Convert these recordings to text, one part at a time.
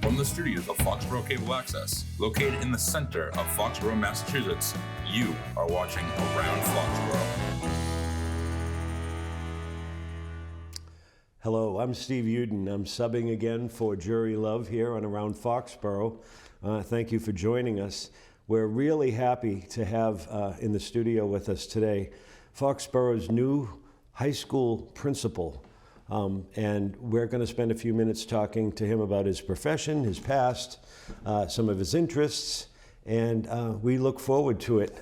From the studios of Foxboro Cable Access, located in the center of Foxborough, Massachusetts, you are watching Around Foxborough. Hello, I'm Steve Uden. I'm subbing again for Jury Love here on Around Foxborough. Thank you for joining us. We're really happy to have in the studio with us today Foxborough's new high school principal. And we're going to spend a few minutes talking to him about his profession, his past, some of his interests, and we look forward to it.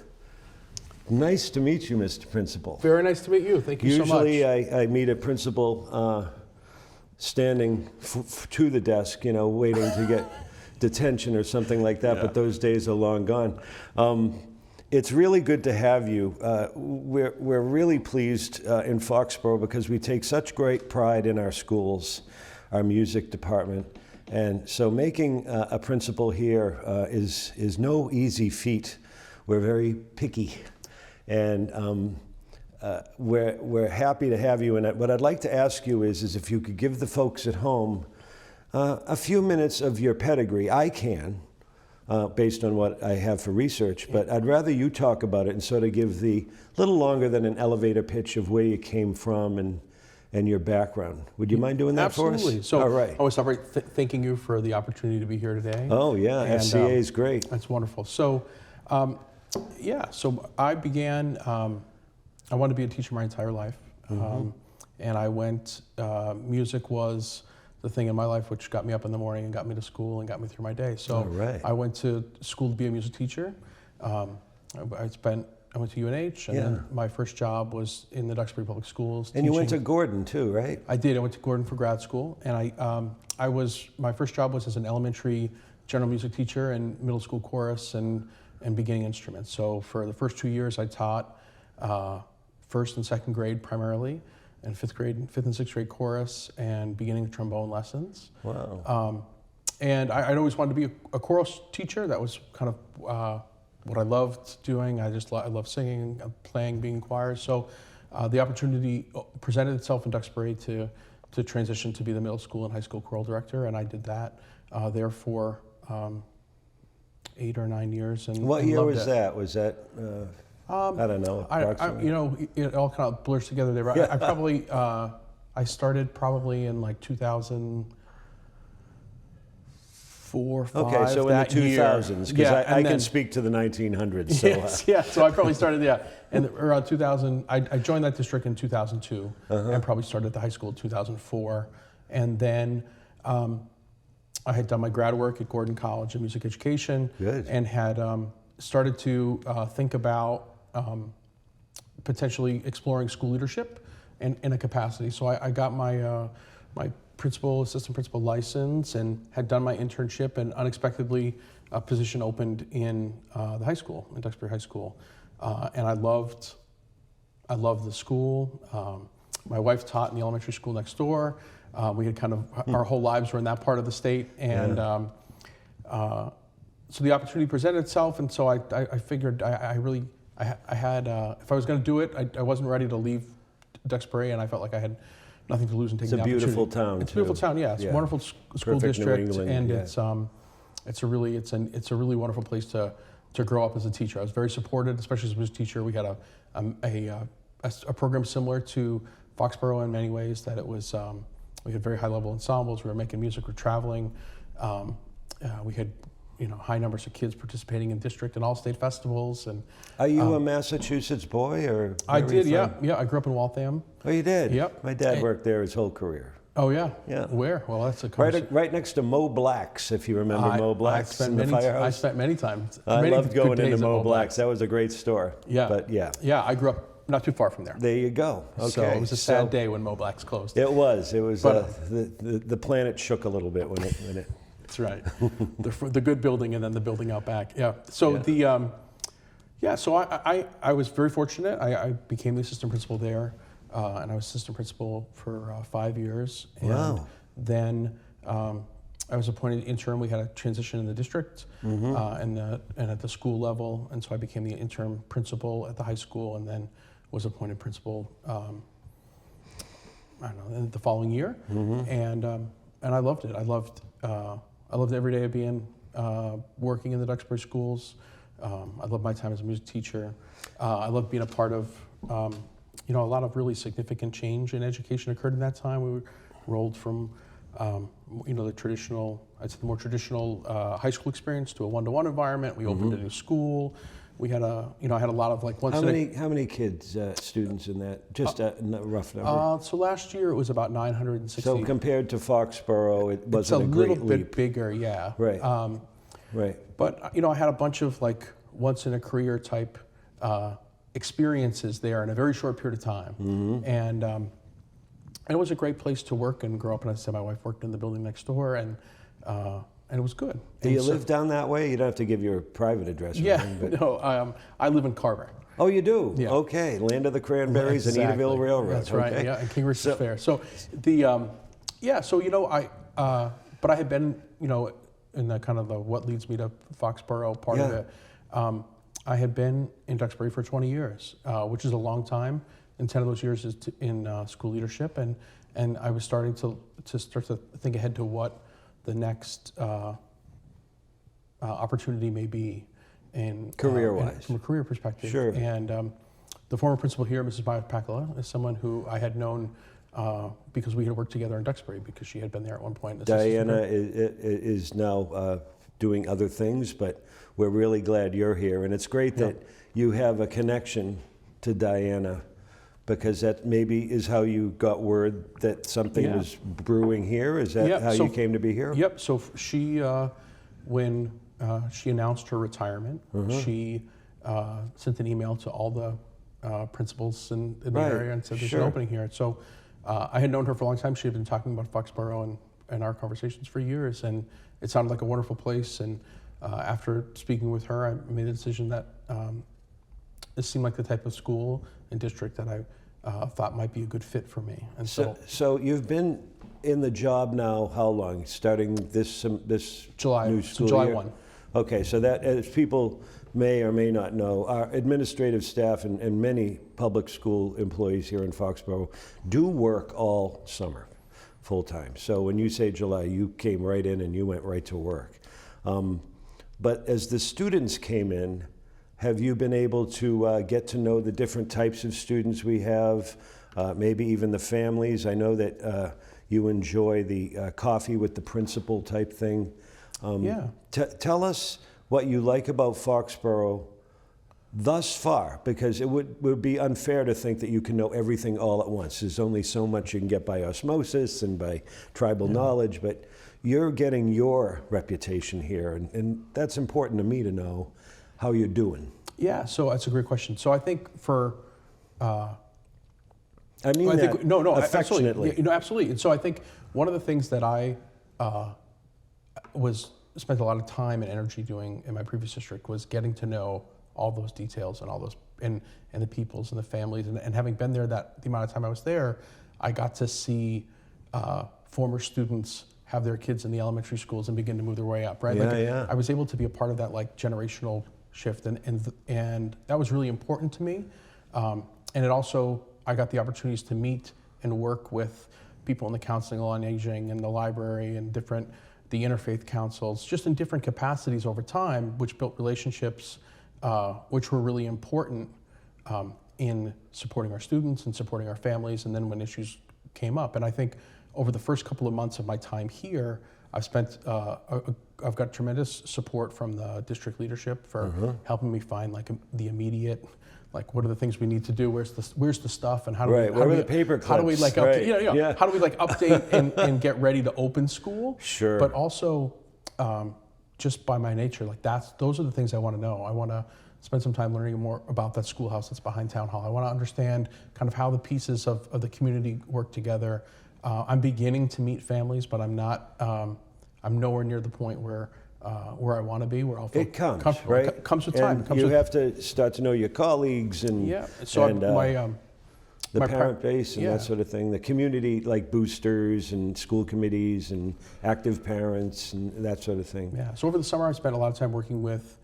Nice to meet you, Mr. Principal. Very nice to meet you. Thank you so much. Usually I meet a principal standing to the desk, you know, waiting to get detention or something like that, but those days are long gone. It's really good to have you. We're really pleased in Foxborough because we take such great pride in our schools, our music department. And so making a principal here is no easy feat. We're very picky. And we're happy to have you. And what I'd like to ask you is if you could give the folks at home a few minutes of your pedigree. I can. Based on what I have for research, but I'd rather you talk about it and sort of give the little longer than an elevator pitch of where you came from and your background. Would you mind doing that for us? Absolutely. So all right. I always start by thanking you for the opportunity to be here today. Oh yeah, and, FCA is great. That's wonderful. So so I began, I wanted to be a teacher my entire life. And I went, music was the thing in my life which got me up in the morning and got me to school and got me through my day. So I went to school to be a music teacher. I went to UNH, and then my first job was in the Duxbury Public Schools. And you went to Gordon too, right? I did. I went to Gordon for grad school, and my first job was as an elementary general music teacher and middle school chorus and beginning instruments. So for the first 2 years, I taught first and second grade primarily, and fifth and sixth grade chorus and beginning trombone lessons. Wow. And I'd always wanted to be a choral teacher. That was kind of what I loved doing. I loved singing, playing, being in choirs. So the opportunity presented itself in Duxbury to transition to be the middle school and high school choral director, and I did that there for 8 or 9 years. And what year was it. that? Was that? I don't know. It all kind of blurs together there. Yeah. I probably I started probably in like 2004, 5. Okay, so in the 2000s, because I can speak to the 1900s. So, so I probably started and around 2000. I joined that district in 2002, and probably started at the high school in 2004, and then I had done my grad work at Gordon College in music education, and had started to think about potentially exploring school leadership in a capacity. So I got my my assistant principal license and had done my internship, and unexpectedly a position opened in the high school, in Duxbury High School. And I loved the school. My wife taught in the elementary school next door. We had kind of, our whole lives were in that part of the state. And so the opportunity presented itself, and so I figured I had, if I was going to do it, I wasn't ready to leave Duxbury, and I felt like I had nothing to lose in taking the opportunity. It's a beautiful town. It's a beautiful town, yeah. It's a wonderful school district, and it's a really wonderful place to grow up as a teacher. I was very supported, especially as a music teacher. We had a program similar to Foxborough in many ways. That it was we had very high level ensembles. We were making music. We were traveling. We had high numbers of kids participating in district and all state festivals. And are you a Massachusetts boy, or? I did, yeah. I grew up in Waltham. Oh, you did? Yep. My dad worked there his whole career. Oh yeah. Yeah. Where? Well, that's a right next to Mo Black's, if you remember Mo Black's in the firehouse. I spent many times. I loved going into Mo Black's. That was a great store. Yeah. But yeah. Yeah, I grew up not too far from there. There you go. Okay. So it was a sad day when Mo Black's closed. It was. It was. The planet shook a little bit when it. That's right. the good building and then the building out back. Yeah. So so I was very fortunate. I became the assistant principal there, and I was assistant principal for 5 years. And then I was appointed interim. We had a transition in the district and at the school level, and so I became the interim principal at the high school, and then was appointed principal. I don't know, the following year, and I loved it. I loved I loved every day of being working in the Duxbury schools. I loved my time as a music teacher. I loved being a part of, a lot of really significant change in education occurred in that time. We rolled from, the traditional, the more traditional high school experience to a one-to-one environment. We opened a new school. We had I had a lot of like How many kids, students in that? Just a rough number. So last year it was about 960. So compared to Foxborough, it wasn't a great leap. It's a little bit bigger, yeah. Right. Right. But I had a bunch of like once in a career type experiences there in a very short period of time, and it was a great place to work and grow up. And as I said, my wife worked in the building next door, and it was good. Do you live down that way? You don't have to give your private address. Yeah, but... no, I live in Carver. Oh, you do? Yeah. Okay, land of the cranberries and Edaville Railroad. That's right. Okay. Yeah, and King Richard's Fair. So but I had been in the kind of the what leads me to Foxborough part of it. I had been in Duxbury for 20 years, which is a long time, and 10 of those years is in school leadership, and I was starting to think ahead to what the next opportunity may be in career-wise, from a career perspective. Sure. And the former principal here, Mrs. Pakala, is someone who I had known because we had worked together in Duxbury because she had been there at one point. Diana is now doing other things, but we're really glad you're here. And it's great that you have a connection to Diana, because that maybe is how you got word that something was brewing here. Is that how you came to be here? Yep. So she, when she announced her retirement, she sent an email to all the principals in the area and said there's an opening here. So I had known her for a long time. She had been talking about Foxborough and our conversations for years, and it sounded like a wonderful place. And after speaking with her, I made the decision that this seemed like the type of school and district that I thought might be a good fit for me. And so you've been in the job now how long? Starting this July, new school July year? 1. Okay, so that, as people may or may not know, our administrative staff and many public school employees here in Foxborough do work all summer, full time. So when you say July, you came right in and you went right to work. But as the students came in, have you been able to get to know the different types of students we have, maybe even the families? I know that you enjoy the coffee with the principal type thing. Tell us what you like about Foxborough thus far, because it would be unfair to think that you can know everything all at once. There's only so much you can get by osmosis and by tribal knowledge, but you're getting your reputation here, and that's important to me to know how you're doing. Yeah, so that's a great question. So I think for I mean affectionately. Absolutely. Absolutely. And so I think one of the things that I spent a lot of time and energy doing in my previous district was getting to know all those details and all those and the peoples and the families, and having been there the amount of time I was there, I got to see former students have their kids in the elementary schools and begin to move their way up, right? I was able to be a part of that generational shift, and that was really important to me. And it also, I got the opportunities to meet and work with people in the Counseling on Aging and the library and the interfaith councils, just in different capacities over time, which built relationships which were really important in supporting our students and supporting our families, and then when issues came up. And I think over the first couple of months of my time here, I've got tremendous support from the district leadership for helping me find the immediate, what are the things we need to do? Where's the stuff, and how do we? What are the paper clips? How do we update? How do we update and get ready to open school? Sure. But also, just by my nature, those are the things I want to know. I want to spend some time learning more about that schoolhouse that's behind Town Hall. I want to understand kind of how the pieces of the community work together. I'm beginning to meet families, but I'm not. I'm nowhere near the point where I want to be. Where I'll feel comfortable. Right? It comes with time. You have to start to know your colleagues and the parent base and that sort of thing. The community, like boosters and school committees and active parents and that sort of thing. Yeah. So over the summer, I spent a lot of time working with,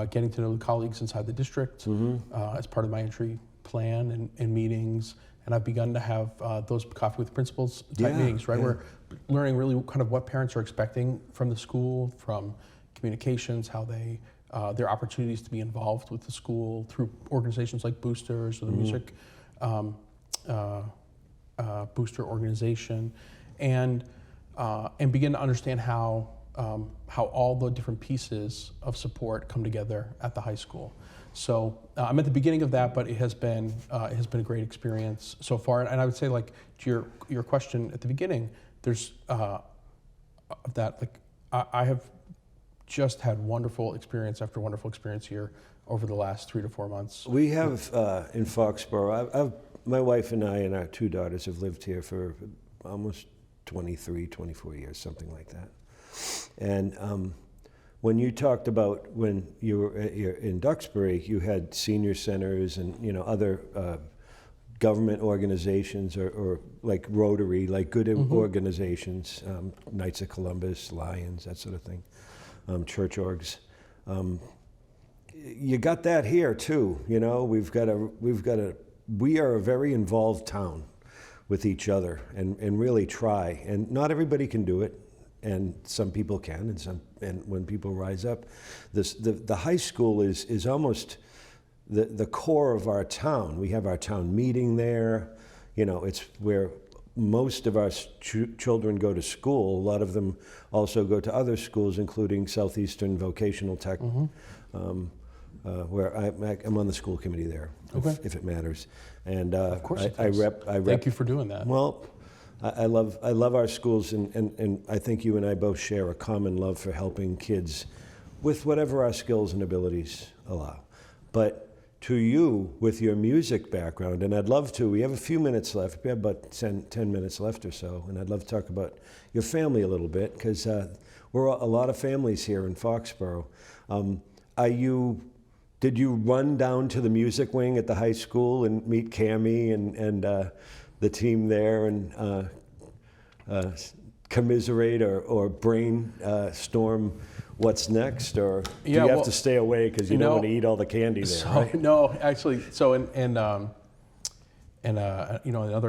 getting to know the colleagues inside the district as part of my entry plan and meetings. And I've begun to have those coffee with principals type meetings, right? Where learning really kind of what parents are expecting from the school, from communications, how they their opportunities to be involved with the school through organizations like Boosters or the music booster organization, and begin to understand how all the different pieces of support come together at the high school. So I'm at the beginning of that, but it has been a great experience so far. And I would say, like, to your question at the beginning, there's that, like, I have just had wonderful experience after wonderful experience here over the last 3 to 4 months. We have in Foxborough, my wife and I and our 2 daughters have lived here for almost 23, 24 years, something like that. And when you talked about when you were in Duxbury, you had senior centers and, you know, other government organizations or like Rotary, like good organizations, Knights of Columbus, Lions, that sort of thing, church orgs. You got that here too, you know. We are a very involved town with each other and really try. And not everybody can do it, and some people can, and when people rise up, the high school is almost the core of our town. We have our town meeting there. You know, it's where most of our children go to school. A lot of them also go to other schools, including Southeastern Vocational Tech, where I'm on the school committee there, if it matters. And of course I rep. Thank you for doing that. Well, I love our schools, and I think you and I both share a common love for helping kids with whatever our skills and abilities allow. But to you, with your music background, and I'd love to, we have a few minutes left, we have about 10 minutes left or so, and I'd love to talk about your family a little bit, because we're a lot of families here in Foxborough. Did you run down to the music wing at the high school and meet Cammie and the team there and commiserate or brainstorm what's next, or do you have to stay away because you don't want to eat all the candy there, right? No, actually, so another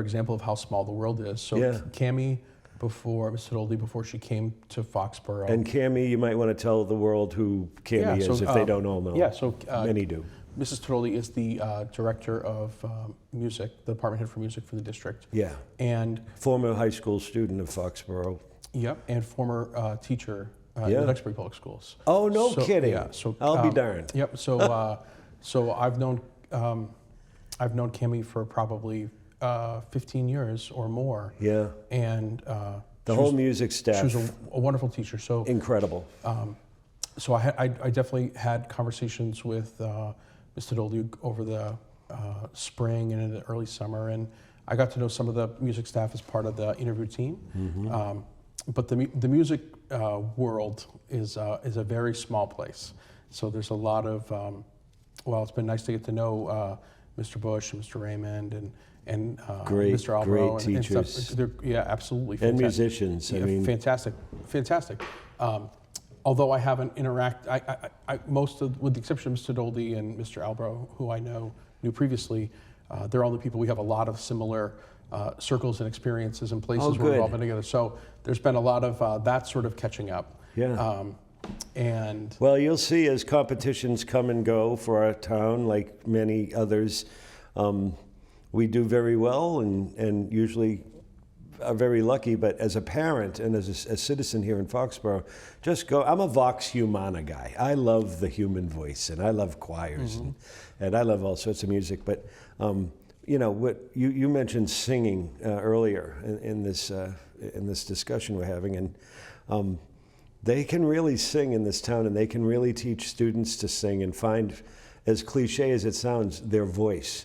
example of how small the world is. So Cammie, Ms. Tadoldi, before she came to Foxborough. And Cammie, you might want to tell the world who Cammie is if they don't all know. Yeah, so many do. Mrs. Tadoldi is the director of music, the department head for music for the district. Yeah. And former high school student of Foxborough. Yep, and former teacher in the Duxbury Public Schools. Oh, no kidding. Yeah, so I'll be darned. Yep. So so I've known Cammie for probably 15 years or more. Yeah. And the whole music staff. She was a wonderful teacher. So incredible. So I definitely had conversations with Ms. Tadoldi over the spring and in the early summer, and I got to know some of the music staff as part of the interview team. But the music world is a very small place. So there's a lot of it's been nice to get to know Mr. Bush and Mr. Raymond and Mr. Albro great teachers. And stuff. They're absolutely fantastic. And musicians. Yeah, fantastic. Although I haven't interacted, with the exception of Mr. Tadoldi and Mr. Albro, who I knew previously, they're all the people we have a lot of similar circles and experiences and places where we've all been together. So there's been a lot of that sort of catching up. Yeah. And well, you'll see as competitions come and go for our town, like many others, we do very well and usually are very lucky. But as a parent and as a citizen here in Foxborough, just go. I'm a Vox Humana guy. I love the human voice, and I love choirs, and I love all sorts of music. But you know what you mentioned singing earlier in this discussion we're having, and they can really sing in this town, and they can really teach students to sing and find, as cliche as it sounds, their voice.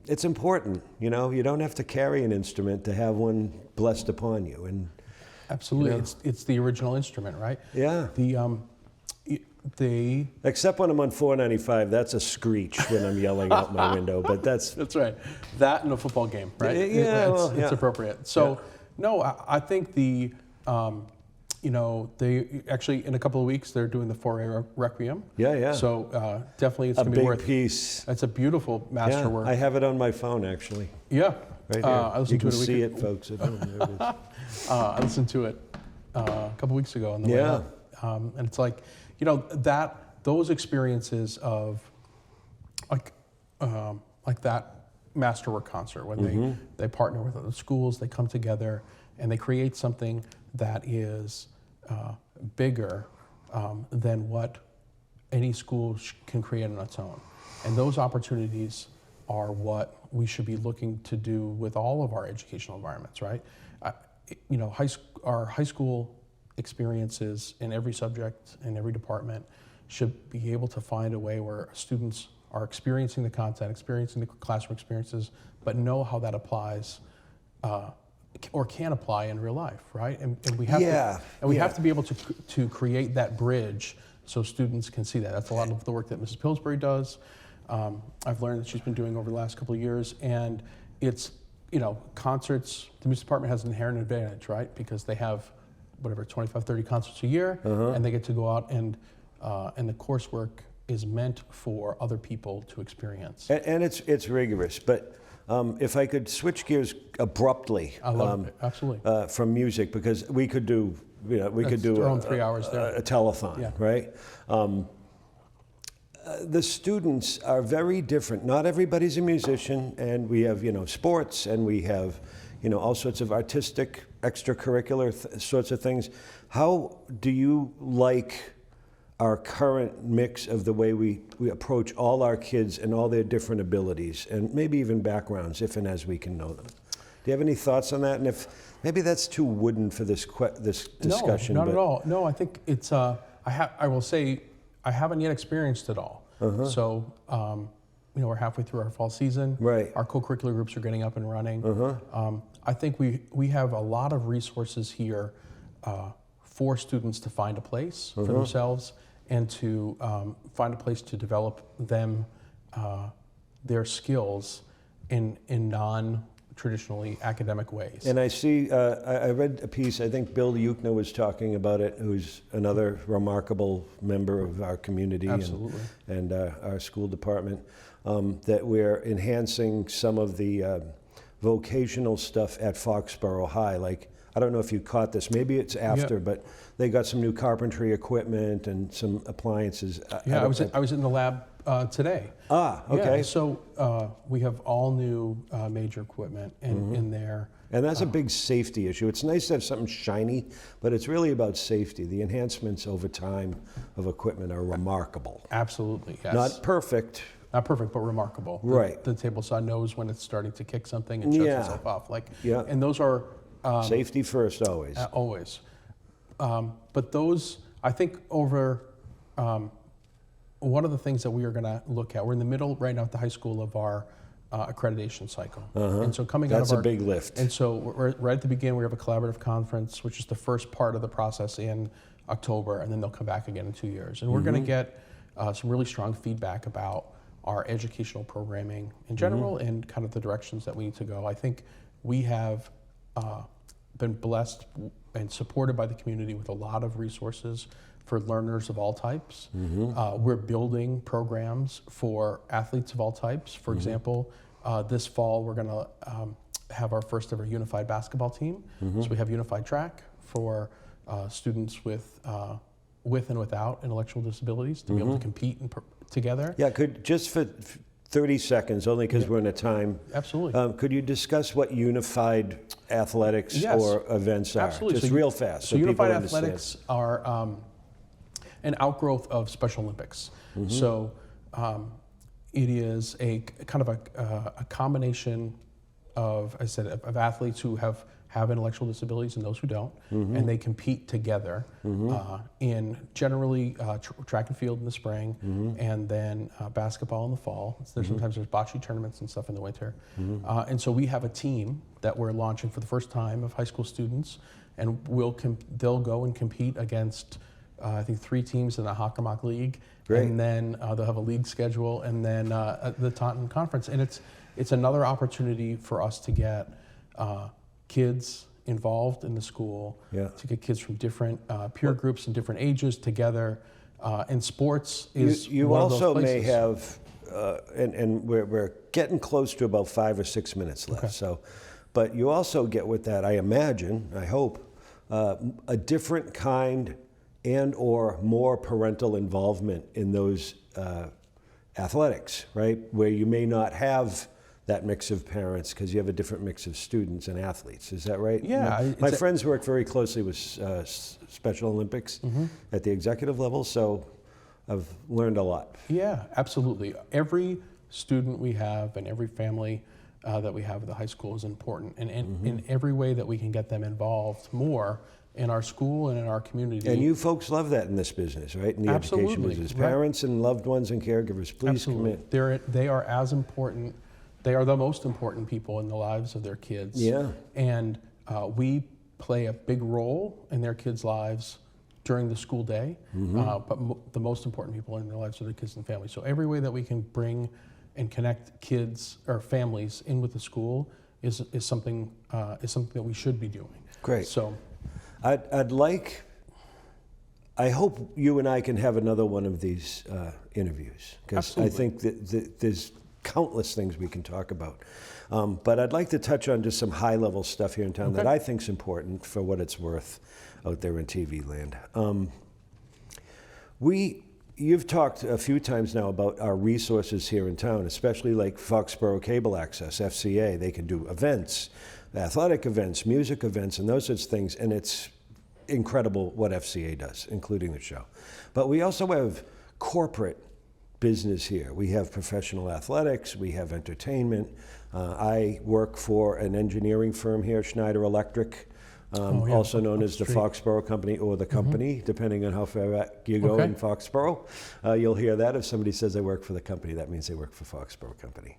It's important, you know. You don't have to carry an instrument to have one blessed upon you, and absolutely, you know, it's the original instrument, right? Yeah. Except when I'm on 495, that's a screech when I'm yelling out my window. But that's right. That and a football game, right? Yeah, it's appropriate. So no, I think they actually in a couple of weeks they're doing the 4A Requiem. Yeah. So definitely it's going to be worth. Piece. It's a beautiful masterwork. I have it on my phone actually. Yeah. Right I here. listened You to can it a see week it, folks. At home. There it is. I listened to it a couple weeks ago on the way Yeah. up. And it's like, those experiences of like that masterwork concert when they partner with other schools, they come together and they create something that is bigger than what any school can create on its own. And those opportunities are what we should be looking to do with all of our educational environments, right? Our high school experiences in every subject, in every department, should be able to find a way where students are experiencing the content, experiencing the classroom experiences, but know how that applies or can apply in real life, right? And we have have to be able to create that bridge so students can see that. That's a lot of the work that Mrs. Pillsbury does. I've learned that she's been doing over the last couple of years, and it's, concerts, the music department has an inherent advantage, right? Because they have 25, 30 concerts a year, and they get to go out and the coursework is meant for other people to experience. And it's rigorous, but if I could switch gears abruptly, I love it, absolutely. From music, because we could do, we could do around 3 hours there. A telethon, right? The students are very different. Not everybody's a musician, and we have, sports, and we have, all sorts of artistic, extracurricular sorts of things. How do you like our current mix of the way we approach all our kids and all their different abilities, and maybe even backgrounds, if and as we can know them? Do you have any thoughts on that? And if maybe that's too wooden for this discussion? No, not at all. No, I think it's. I will say, I haven't yet experienced it all. So, we're halfway through our fall season. Right. Our co-curricular groups are getting up and running. I think we have a lot of resources here for students to find a place for themselves and to find a place to develop their skills in non-traditionally academic ways. And I see, I read a piece, I think Bill Yukna was talking about it, who's another remarkable member of our community and our school department, that we're enhancing some of the vocational stuff at Foxborough High. Like, I don't know if you caught this, maybe it's after, but they got some new carpentry equipment and some appliances. I was in the lab today. Okay. Yeah, so we have all new major equipment in there. And that's a big safety issue. It's nice to have something shiny, but it's really about safety. The enhancements over time of equipment are remarkable. Absolutely, yes. Not perfect. Not perfect, but remarkable. Right. The table saw knows when it's starting to kick something and shuts itself off. And those are... safety first, always. Always. But those, I think over... one of the things that we are going to look at, we're in the middle right now at the high school of our accreditation cycle. And so coming out of That's a big lift. And so we're right at the beginning, we have a collaborative conference, which is the first part of the process in October, and then they'll come back again in 2 years. And we're going to get some really strong feedback about our educational programming in general and kind of the directions that we need to go. I think we have been blessed and supported by the community with a lot of resources for learners of all types. We're building programs for athletes of all types. For example, this fall we're going to have our first ever unified basketball team. So we have unified track for students with and without intellectual disabilities to be able to compete together. Yeah, just for 30 seconds, only because we're in a time. Absolutely. Could you discuss what unified athletics or events are? Absolutely. Just real fast. So unified athletics are an outgrowth of Special Olympics. So it is a kind of a combination of, I said, of athletes who have intellectual disabilities and those who don't, and they compete together in generally track and field in the spring, and then basketball in the fall. Sometimes there's bocce tournaments and stuff in the winter. And so we have a team that we're launching for the first time of high school students, and they'll go and compete against I think 3 teams in the Hockomock League. Great. And then they'll have a league schedule, and then the Taunton Conference. And it's another opportunity for us to get kids involved in the school, to get kids from different peer groups and different ages together. And sports is you one of also those may places. have and we're getting close to about 5 or 6 minutes left. Okay. So, but you also get with that, I imagine, I hope, a different kind and or more parental involvement in those athletics, right? Where you may not have that mix of parents because you have a different mix of students and athletes. Is that right? Yeah. My friends work very closely with Special Olympics at the executive level, so I've learned a lot. Yeah, absolutely. Every student we have and every family that we have at the high school is important. And in every way that we can get them involved more in our school and in our community. And you folks love that in this business, right? In the education business. Parents and loved ones and caregivers, please come in. They are as important. They are the most important people in the lives of their kids. Yeah. And we play a big role in their kids' lives during the school day, but the most important people in their lives are the kids and families. So every way that we can bring and connect kids or families in with the school is something that we should be doing. Great. So I hope you and I can have another one of these interviews, because I think that there's countless things we can talk about. But I'd like to touch on just some high-level stuff here in town that I think is important for what it's worth out there in TV land. You've talked a few times now about our resources here in town, especially like Foxboro Cable Access, FCA. They can do events, athletic events, music events, and those sorts of things, and it's incredible what FCA does, including the show. But we also have corporate business here. We have professional athletics, we have entertainment. I work for an engineering firm here, Schneider Electric, also known as the Foxborough Company or the company, depending on how far back you go in Foxborough. You'll hear that if somebody says they work for the company, that means they work for Foxborough Company.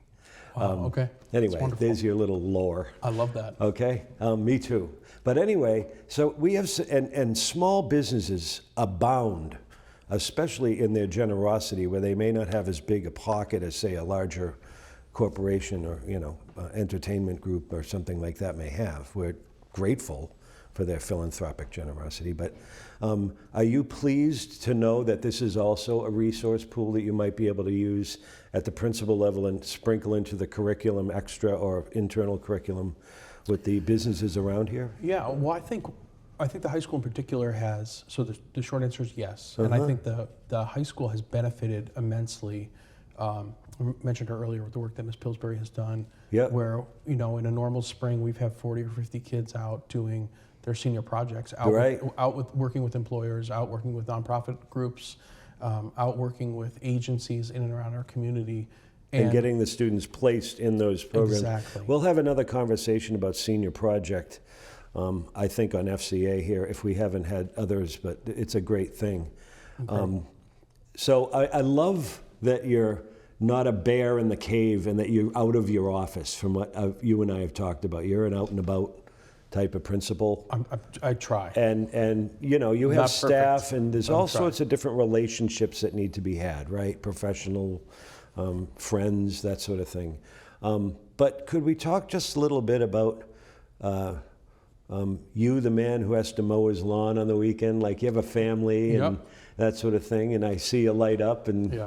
Wow, Anyway, there's your little lore. I love that. Okay, me too. But anyway, so we have, and small businesses abound, especially in their generosity, where they may not have as big a pocket as, say, a larger corporation or entertainment group or something like that may have. We're grateful for their philanthropic generosity. But are you pleased to know that this is also a resource pool that you might be able to use at the principal level and sprinkle into the curriculum extra or internal curriculum with the businesses around here? Yeah, well, I think the high school in particular has, so the short answer is yes. And I think the high school has benefited immensely. I mentioned earlier the work that Ms. Pillsbury has done, where, in a normal spring, we've had 40 or 50 kids out doing their senior projects, out with working with employers, out working with nonprofit groups, out working with agencies in and around our community. And getting the students placed in those programs. Exactly. We'll have another conversation about senior project, I think, on FCA here, if we haven't had others, but it's a great thing. So I love that you're not a bear in the cave and that you're out of your office, from what you and I have talked about. You're an out and about type of principal. I try. And you have staff, and there's all sorts of different relationships that need to be had, right? Professional, friends, that sort of thing. But could we talk just a little bit about you, the man who has to mow his lawn on the weekend? Like, you have a family and that sort of thing, and I see you light up, and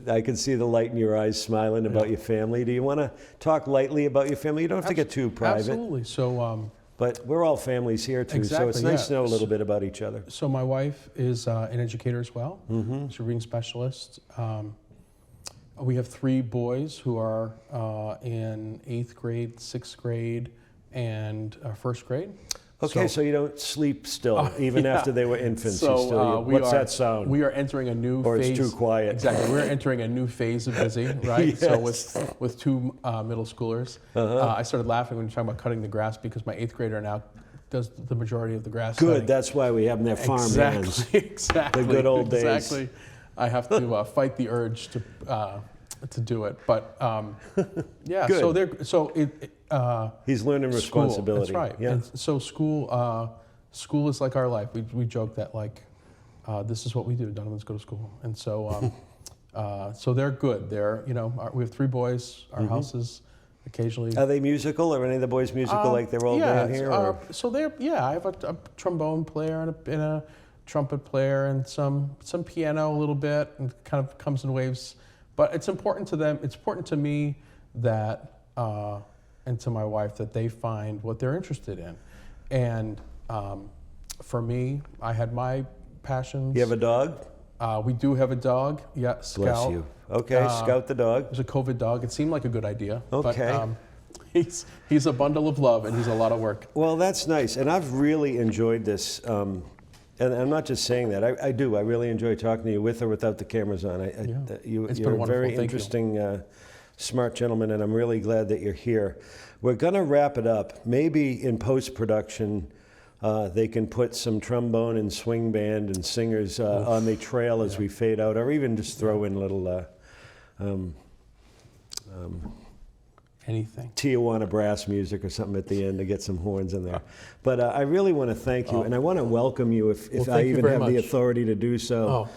I can see the light in your eyes smiling about your family. Do you want to talk lightly about your family? You don't have to get too private. Absolutely. So, but we're all families here too, so it's nice to know a little bit about each other. So my wife is an educator as well. She's a reading specialist. We have 3 boys who are in 8th grade, 6th grade, and 1st grade. Okay, so you don't sleep still, even after they were infants. So what's that sound? We are entering a new phase. Or it's too quiet. Exactly. We're entering a new phase of busy, right? Yes. So with 2 middle schoolers. I started laughing when you're talking about cutting the grass, because my 8th grader now does the majority of the grass Good, cutting. that's why we have them their farm hands. Exactly. The good old days. Exactly. I have to fight the urge to do it, but Good. He's learning responsibility. That's right. Yeah. And so school is like our life. We joke that this is what we do. Donovan's go to school, and so so they're good. They're we have 3 boys. Our house is occasionally. Are they musical? Are any of the boys musical like their old man here? So they're I have a trombone player and a trumpet player and some piano a little bit, and kind of comes in waves. But it's important to them. It's important to me that, and to my wife, that they find what they're interested in. And for me, I had my passions. You have a dog? We do have a dog. Yeah, Scout. Bless you. Okay, Scout the dog. It was a COVID dog. It seemed like a good idea. Okay. But he's a bundle of love, and he's a lot of work. Well, that's nice, and I've really enjoyed this. And I'm not just saying that. I do. I really enjoy talking to you with or without the cameras on. You're a very interesting, smart gentleman, and I'm really glad that you're here. We're going to wrap it up. Maybe in post-production, they can put some trombone and swing band and singers on the trail as we fade out, or even just throw in little anything. Tijuana brass music or something at the end to get some horns in there. But I really want to thank you, and I want to welcome you if I even have the authority to do so.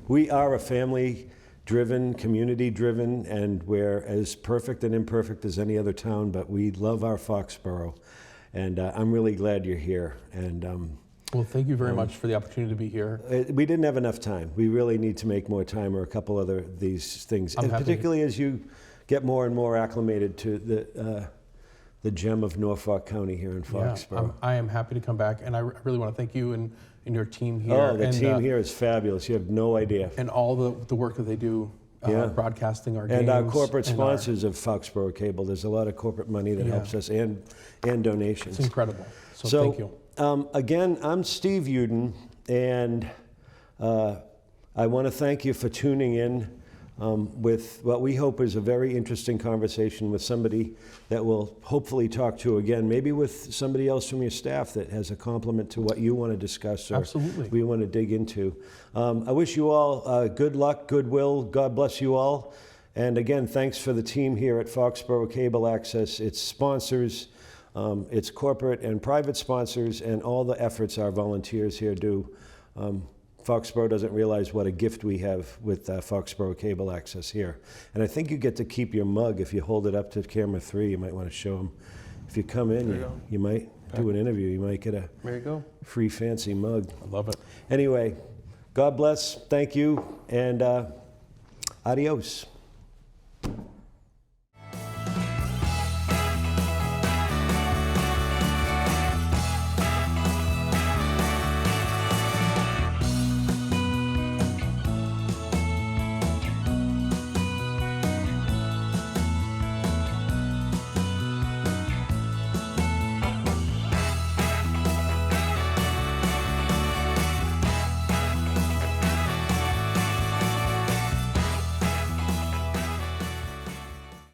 We are a family-driven, community-driven, and we're as perfect and imperfect as any other town, but we love our Foxborough. And I'm really glad you're here. And well, thank you very much for the opportunity to be here. We didn't have enough time. We really need to make more time, or a couple other these things, and particularly as you get more and more acclimated to the gem of Norfolk County here in Foxborough. I am happy to come back, and I really want to thank you and your team here. Oh, the team here is fabulous. You have no idea. And all the work that they do. Broadcasting our games. And our corporate sponsors of Foxboro Cable. There's a lot of corporate money that helps us, and donations. It's incredible. So thank you. Again, I'm Steve Uden, and I want to thank you for tuning in with what we hope is a very interesting conversation with somebody that we'll hopefully talk to again, maybe with somebody else from your staff that has a complement to what you want to discuss or we want to dig into. I wish you all good luck, goodwill, God bless you all. And again, thanks for the team here at Foxboro Cable Access, its sponsors, its corporate and private sponsors, and all the efforts our volunteers here do. Foxborough doesn't realize what a gift we have with Foxboro Cable Access here. And I think you get to keep your mug if you hold it up to camera 3. You might want to show them. If you come in, you might do an interview. You might get a free fancy mug. I love it. Anyway, God bless. Thank you. And adios.